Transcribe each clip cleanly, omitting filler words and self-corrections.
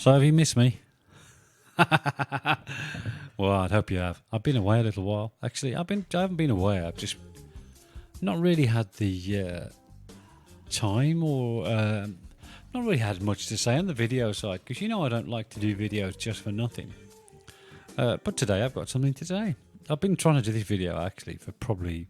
So have you missed me? Well, I'd hope you have. I've been away a little while. Actually, I haven't been away. I've just not really had the time, or not really had much to say on the video side, because I don't like to do videos just for nothing. But today I've got something to say. I've been trying to do this video actually for probably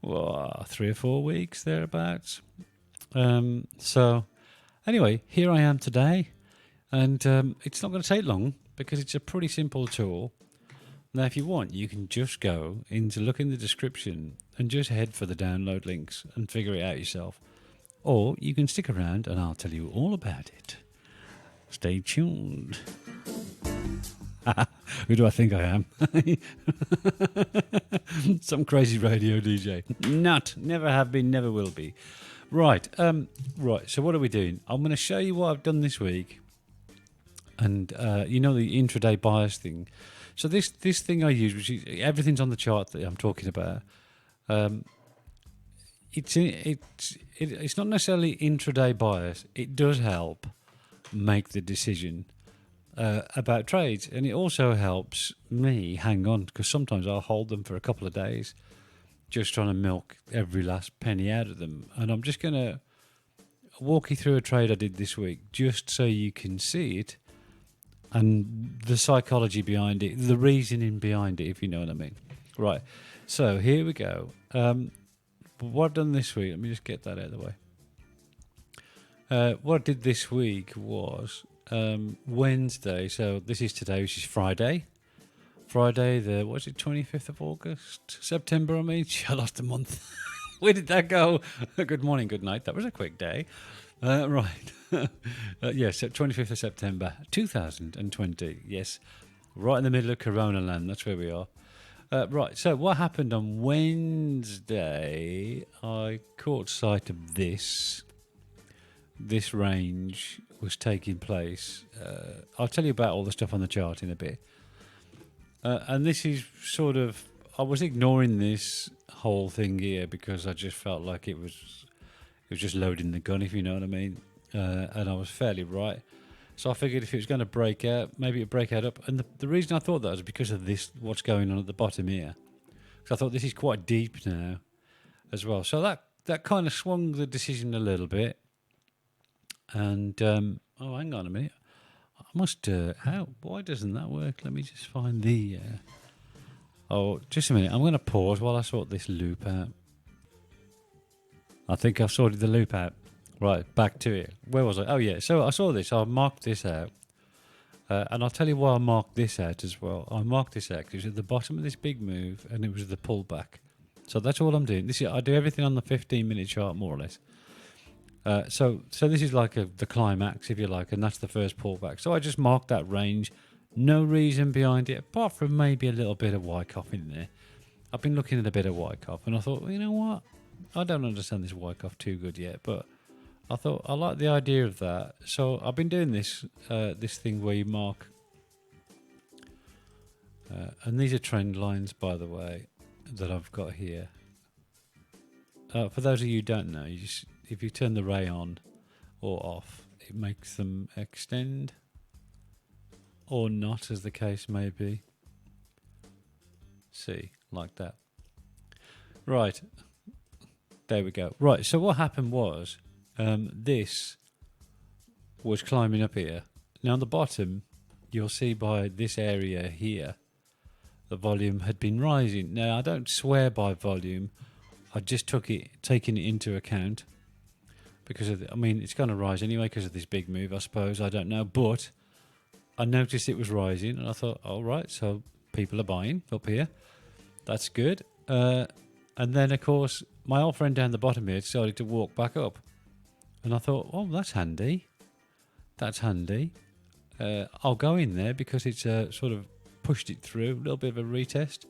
3 or 4 weeks thereabouts. So anyway, here I am today, and it's not going to take long because it's a pretty simple tool. Now, if you want, you can just go look in the description and just head for the download links and figure it out yourself. Or you can stick around and I'll tell you all about it. Stay tuned. Who do I think I am? Some crazy radio DJ. Never have been, never will be. Right. So what are we doing? I'm going to show you what I've done this week. And the intraday bias thing. So this thing I use, which is everything's on the chart that I'm talking about. It's not necessarily intraday bias. It does help make the decision about trades, and it also helps me hang on, because sometimes I'll hold them for a couple of days, just trying to milk every last penny out of them. And I'm just going to walk you through a trade I did this week, just so you can see it and the psychology behind it, the reasoning behind it, if you know what I mean. Right, so here we go. What I've done this week, let me just get that out of the way. What I did this week was Wednesday, so this is today, which is Friday. Friday, 25th of August? September, I mean. I lost a month. Where did that go? Good morning, good night. That was a quick day. Right. Yes, 25th of September, 2020. Yes, right in the middle of Corona land. That's where we are. Right, so what happened on Wednesday, I caught sight of this. This range was taking place. I'll tell you about all the stuff on the chart in a bit. And this is sort of, I was ignoring this whole thing here because I just felt like it was just loading the gun, if you know what I mean. And I was fairly right. So I figured if it was going to break out, maybe it'd break out up. And the reason I thought that was because of this, what's going on at the bottom here. So I thought this is quite deep now as well. So that kind of swung the decision a little bit. And, hang on a minute. I must, why doesn't that work? Let me just find the, just a minute. I'm going to pause while I sort this loop out. I think I've sorted the loop out. Right, back to it. Where was I? Oh, yeah. So I saw this. I marked this out. And I'll tell you why I marked this out as well. I marked this out because it was at the bottom of this big move, and it was the pullback. So that's all I'm doing. I do everything on the 15-minute chart, more or less. So this is like the climax, if you like, and that's the first pullback. So I just marked that range. No reason behind it, apart from maybe a little bit of Wyckoff in there. I've been looking at a bit of Wyckoff, and I thought, well, you know what? I don't understand this Wyckoff too good yet, but I thought I like the idea of that. So I've been doing this thing where you mark, and these are trend lines, by the way, that I've got here. For those of you who don't know, if you turn the ray on or off, it makes them extend or not, as the case may be. See, like that. Right. There we go. Right, so what happened was, this was climbing up here. Now on the bottom, you'll see by this area here, the volume had been rising. Now, I don't swear by volume. I just taking it into account because it's going to rise anyway because of this big move, I suppose. I don't know, but I noticed it was rising, and I thought, all right, so people are buying up here. That's good. And then, of course, my old friend down the bottom here decided to walk back up. And I thought, oh, that's handy. That's handy. I'll go in there because it's sort of pushed it through. A little bit of a retest.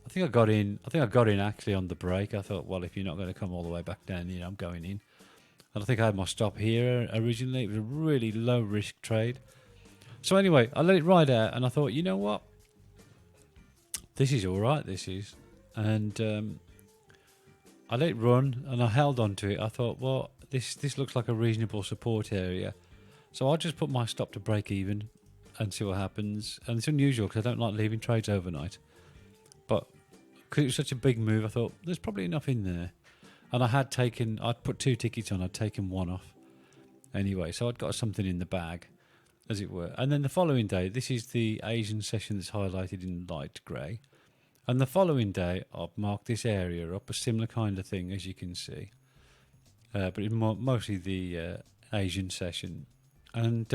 I think I got in actually on the break. I thought, well, if you're not going to come all the way back down here, I'm going in. And I think I had my stop here originally. It was a really low risk trade. So anyway, I let it ride out, and I thought, you know what? This is all right, this is. And I let it run, and I held on to it. I thought, well, this looks like a reasonable support area. So I'll just put my stop to break even and see what happens. And it's unusual because I don't like leaving trades overnight. But because it was such a big move, I thought there's probably enough in there. And I'd put 2 tickets on, I'd taken one off. Anyway, so I'd got something in the bag, as it were. And then the following day, this is the Asian session that's highlighted in light grey. And the following day, I've marked this area up, a similar kind of thing, as you can see. But it's mostly the Asian session. And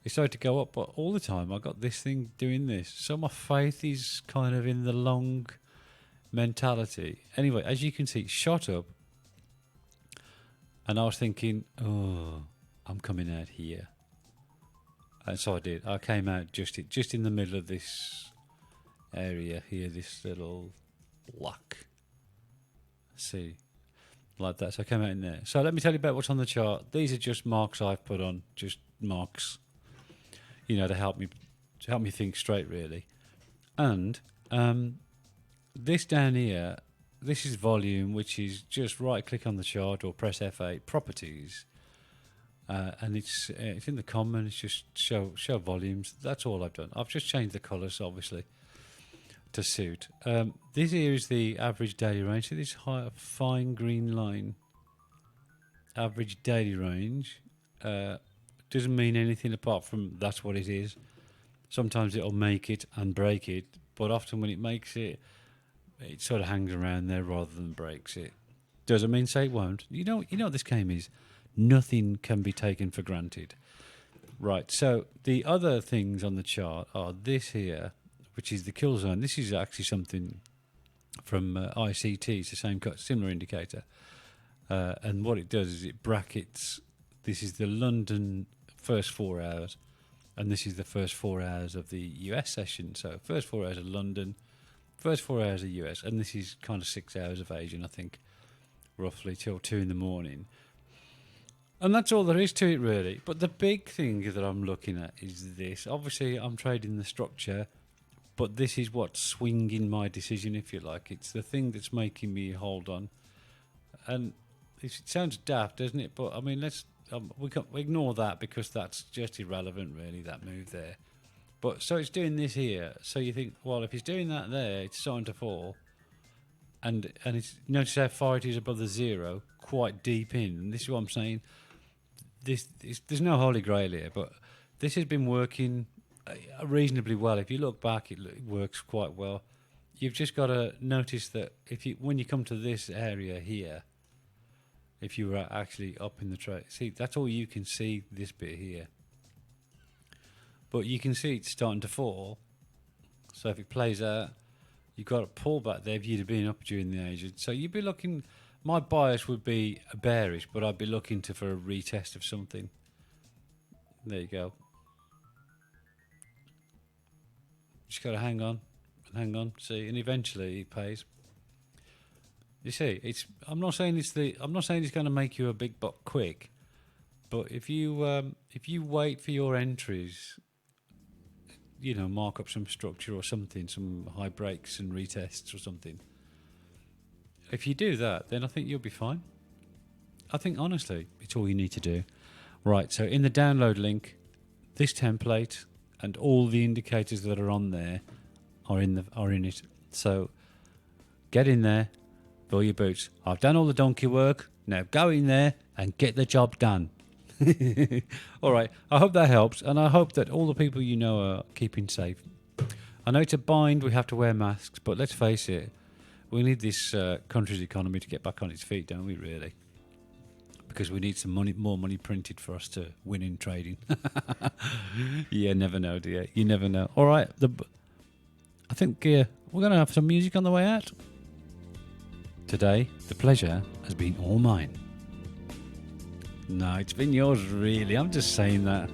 it started to go up, but all the time I got this thing doing this. So my faith is kind of in the long mentality. Anyway, as you can see, it shot up. And I was thinking, oh, I'm coming out here. And so I did. I came out just in the middle of this area here, this little block. See, like that. So I came out in there. So let me tell you about what's on the chart. These are just marks I've put on, just marks, to help me think straight, really. And this down here, this is volume, which is just right-click on the chart or press F8, properties, and it's in the common. It's just show volumes. That's all I've done. I've just changed the colours, obviously, to suit. This here is the average daily range. So this fine green line, average daily range, doesn't mean anything apart from that's what it is. Sometimes it'll make it and break it, but often when it makes it, it sort of hangs around there rather than breaks it. Doesn't mean say it won't. You know what this game is? Nothing can be taken for granted. Right, so the other things on the chart are this here, which is the kill zone. This is actually something from ICT. It's the same similar indicator. And what it does is it brackets. This is the London first 4 hours, and this is the first 4 hours of the US session. So first 4 hours of London, first 4 hours of US, and this is kind of 6 hours of Asian, I think, roughly till 2 in the morning. And that's all there is to it, really. But the big thing that I'm looking at is this. Obviously, I'm trading the structure, but this is what's swinging my decision, if you like. It's the thing that's making me hold on. And it sounds daft, doesn't it? But, I mean, we can ignore that because that's just irrelevant, really, that move there. But so it's doing this here. So you think, well, if it's doing that there, it's starting to fall. And it's, notice how far it is above the zero, quite deep in. And this is what I'm saying. There's no holy grail here, but this has been working reasonably well. If you look back, it works quite well. You've just got to notice that when you come to this area here, if you were actually up in the trade, see, that's all you can see, this bit here. But you can see it's starting to fall. So if it plays out, you've got a pullback there if you'd have been up during the Asian. So you'd be looking, my bias would be bearish, but I'd be looking for a retest of something. There you go. Just got to hang on, see, and eventually it pays. You see, I'm not saying it's going to make you a big buck quick, but if you wait for your entries, mark up some structure or something, some high breaks and retests or something. If you do that, then I think you'll be fine. I think, honestly, it's all you need to do. Right, so in the download link, this template and all the indicators that are on there are in it. So get in there, fill your boots. I've done all the donkey work. Now go in there and get the job done. All right, I hope that helps, and I hope that all the people you know are keeping safe. I know it's a bind, we have to wear masks, but let's face it, we need this country's economy to get back on its feet, don't we, really? Because we need some more money printed for us to win in trading. Yeah, never know, dear. You never know. All right, I think we're going to have some music on the way out. Today, the pleasure has been all mine. No, it's been yours, really. I'm just saying that.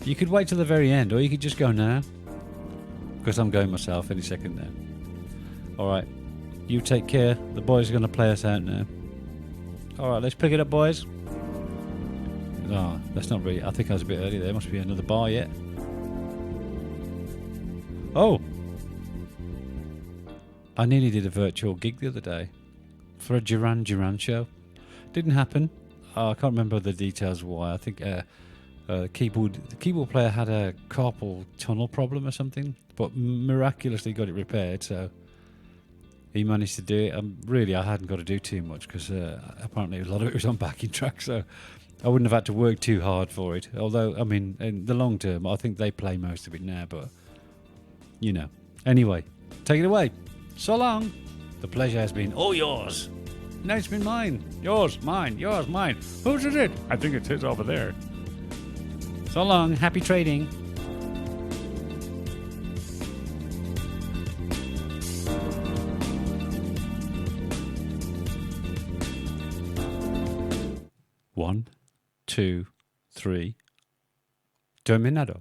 You could wait till the very end, or you could just go now. Because I'm going myself any second now. All right, you take care. The boys are going to play us out now. All right, let's pick it up, boys. Oh, that's not really... I think I was a bit early there. Must be another bar yet. Oh! I nearly did a virtual gig the other day for a Duran Duran show. Didn't happen. I can't remember the details why. I think the keyboard player had a carpal tunnel problem or something, but miraculously got it repaired. So he managed to do it. Really, I hadn't got to do too much because apparently a lot of it was on backing track, so I wouldn't have had to work too hard for it. Although, I mean, in the long term, I think they play most of it now, but you know. Anyway, take it away. So long. The pleasure has been all yours. No, it's been mine. Yours, mine, yours, mine. Whose is it? I think it's his over there. So long. Happy trading. One, two, three. Terminado.